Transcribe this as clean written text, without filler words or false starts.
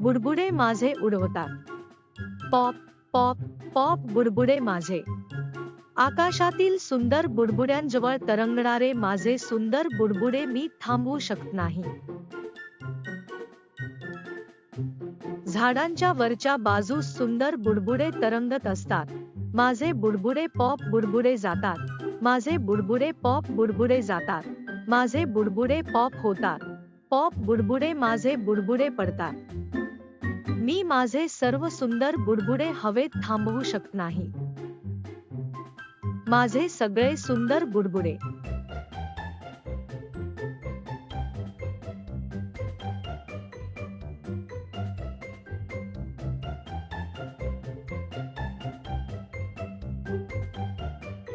बुडबुडे माझे उडवतात. Pop pop pop बुडबुडे माझे. आकाशातील सुंदर बुडबुड्यांजवळ तरंगणारे माझे सुंदर बुडबुडे मी थांबवू शकत नाही. झाडांच्या वरच्या बाजूस सुंदर बुडबुडे तरंगत असतात. माझे बुडबुडे पॉप बुडबुडे जातात. माझे बुडबुडे पॉप बुडबुडे जातात. माझे बुडबुडे पॉप होतात. पॉप बुडबुडे माझे बुडबुडे पडतात. मी माझे सर्व सुंदर बुडबुडे हवेत थांबवू शकत नाही. माझे सगळे सुंदर बुडबुडे